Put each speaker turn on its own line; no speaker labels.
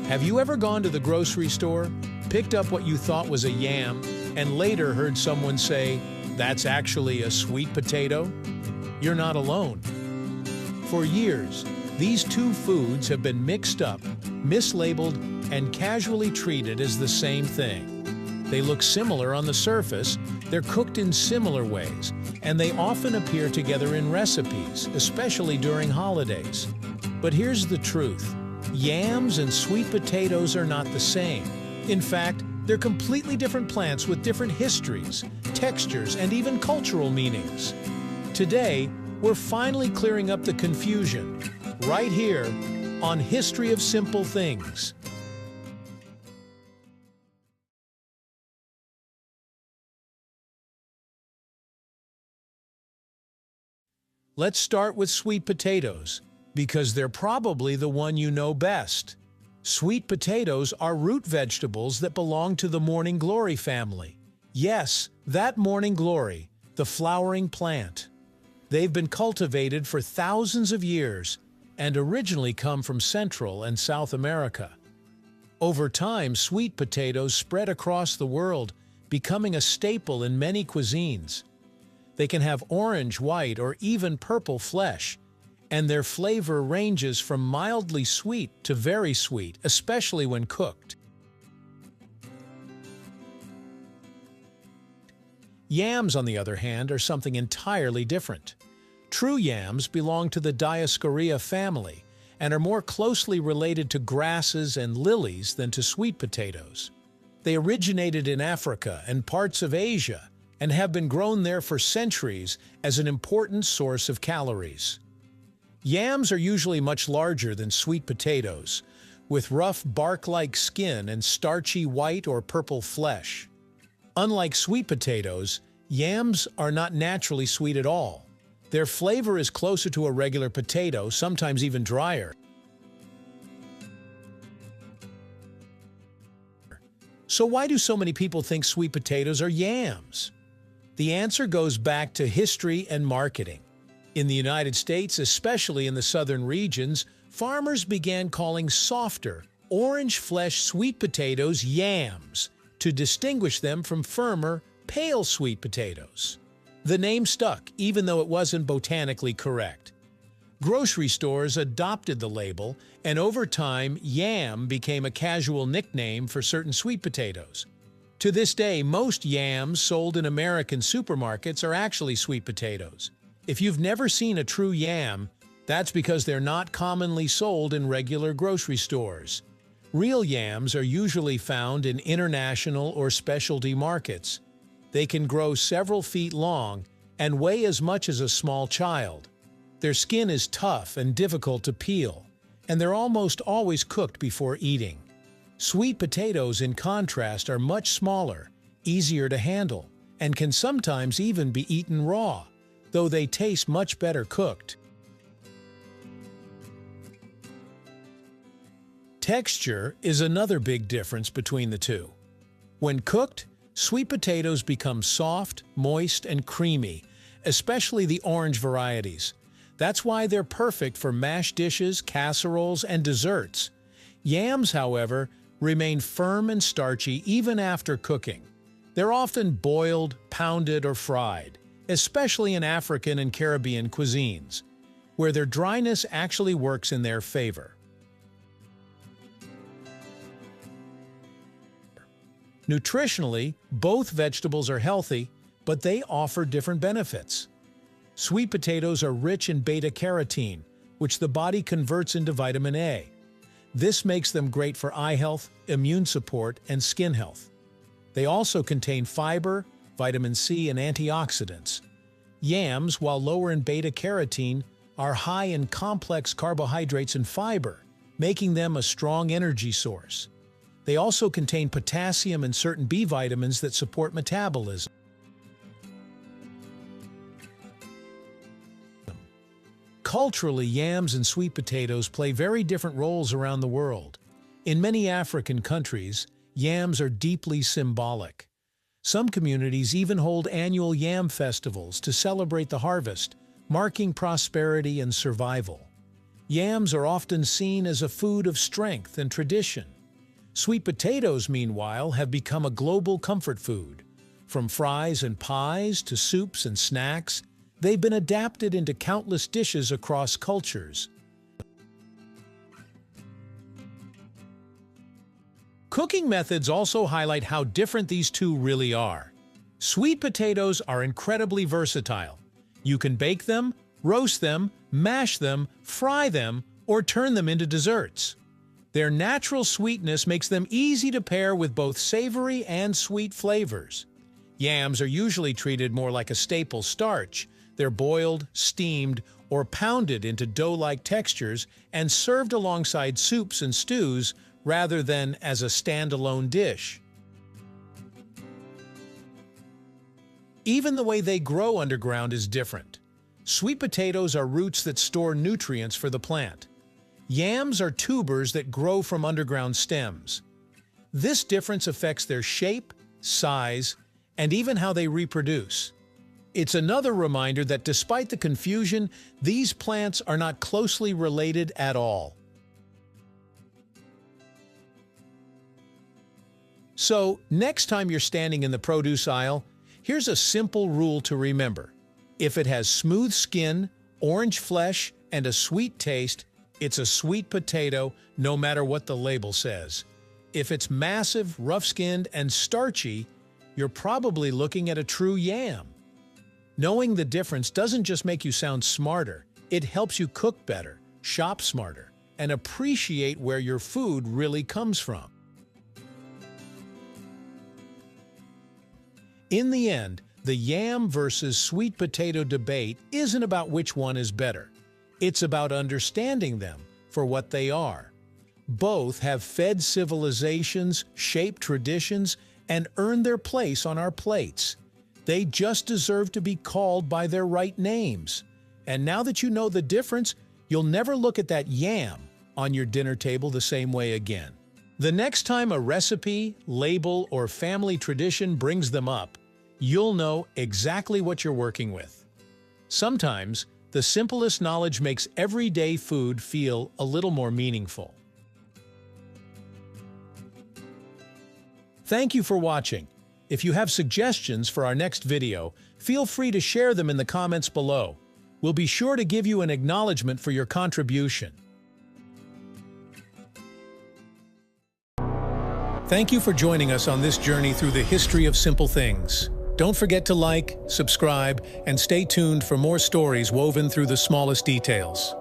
Have you ever gone to the grocery store, picked up what you thought was a yam, and later heard someone say, "That's actually a sweet potato"? You're not alone. For years, these two foods have been mixed up, mislabeled, and casually treated as the same thing. They look similar on the surface, they're cooked in similar ways, and they often appear together in recipes, especially during holidays. But here's the truth. Yams and sweet potatoes are not the same. In fact, they're completely different plants with different histories, textures, and even cultural meanings. Today, we're finally clearing up the confusion, right here on History of Simple Things. Let's start with sweet potatoes, because they're probably the one you know best. Sweet potatoes are root vegetables that belong to the morning glory family. Yes, that morning glory, the flowering plant. They've been cultivated for thousands of years and originally come from Central and South America. Over time, sweet potatoes spread across the world, becoming a staple in many cuisines. They can have orange, white, or even purple flesh, and their flavor ranges from mildly sweet to very sweet, especially when cooked. Yams, on the other hand, are something entirely different. True yams belong to the Dioscorea family and are more closely related to grasses and lilies than to sweet potatoes. They originated in Africa and parts of Asia and have been grown there for centuries as an important source of calories. Yams are usually much larger than sweet potatoes, with rough bark-like skin and starchy white or purple flesh. Unlike sweet potatoes, yams are not naturally sweet at all. Their flavor is closer to a regular potato, sometimes even drier. So why do so many people think sweet potatoes are yams? The answer goes back to history and marketing. In the United States, especially in the southern regions, farmers began calling softer, orange-flesh sweet potatoes yams to distinguish them from firmer, pale sweet potatoes. The name stuck, even though it wasn't botanically correct. Grocery stores adopted the label, and over time, yam became a casual nickname for certain sweet potatoes. To this day, most yams sold in American supermarkets are actually sweet potatoes. If you've never seen a true yam, that's because they're not commonly sold in regular grocery stores. Real yams are usually found in international or specialty markets. They can grow several feet long and weigh as much as a small child. Their skin is tough and difficult to peel, and they're almost always cooked before eating. Sweet potatoes, in contrast, are much smaller, easier to handle, and can sometimes even be eaten raw, though they taste much better cooked. Texture is another big difference between the two. When cooked, sweet potatoes become soft, moist, and creamy, especially the orange varieties. That's why they're perfect for mashed dishes, casseroles, and desserts. Yams, however, remain firm and starchy even after cooking. They're often boiled, pounded, or fried, especially in African and Caribbean cuisines, where their dryness actually works in their favor. Nutritionally, both vegetables are healthy, but they offer different benefits. Sweet potatoes are rich in beta-carotene, which the body converts into vitamin A. This makes them great for eye health, immune support, and skin health. They also contain fiber, vitamin C, and antioxidants. Yams, while lower in beta-carotene, are high in complex carbohydrates and fiber, making them a strong energy source. They also contain potassium and certain B vitamins that support metabolism. Culturally, yams and sweet potatoes play very different roles around the world. In many African countries, yams are deeply symbolic. Some communities even hold annual yam festivals to celebrate the harvest, marking prosperity and survival. Yams are often seen as a food of strength and tradition, Sweet potatoes, meanwhile, have become a global comfort food. From fries and pies to soups and snacks, they've been adapted into countless dishes across cultures. Cooking methods also highlight how different these two really are. Sweet potatoes are incredibly versatile. You can bake them, roast them, mash them, fry them, or turn them into desserts. Their natural sweetness makes them easy to pair with both savory and sweet flavors. Yams are usually treated more like a staple starch. They're boiled, steamed, or pounded into dough-like textures and served alongside soups and stews rather than as a standalone dish. Even the way they grow underground is different. Sweet potatoes are roots that store nutrients for the plant. Yams are tubers that grow from underground stems. This difference affects their shape, size, and even how they reproduce. It's another reminder that despite the confusion, these plants are not closely related at all. So, next time you're standing in the produce aisle, here's a simple rule to remember. If it has smooth skin, orange flesh, and a sweet taste, it's a sweet potato, no matter what the label says. If it's massive, rough-skinned, and starchy, you're probably looking at a true yam. Knowing the difference doesn't just make you sound smarter, it helps you cook better, shop smarter, and appreciate where your food really comes from. In the end, the yam versus sweet potato debate isn't about which one is better. It's about understanding them for what they are. Both have fed civilizations, shaped traditions, and earned their place on our plates. They just deserve to be called by their right names. And now that you know the difference, you'll never look at that yam on your dinner table the same way again. The next time a recipe, label, or family tradition brings them up, you'll know exactly what you're working with. Sometimes, the simplest knowledge makes everyday food feel a little more meaningful. Thank you for watching. If you have suggestions for our next video, feel free to share them in the comments below. We'll be sure to give you an acknowledgement for your contribution. Thank you for joining us on this journey through the history of simple things. Don't forget to like, subscribe, and stay tuned for more stories woven through the smallest details.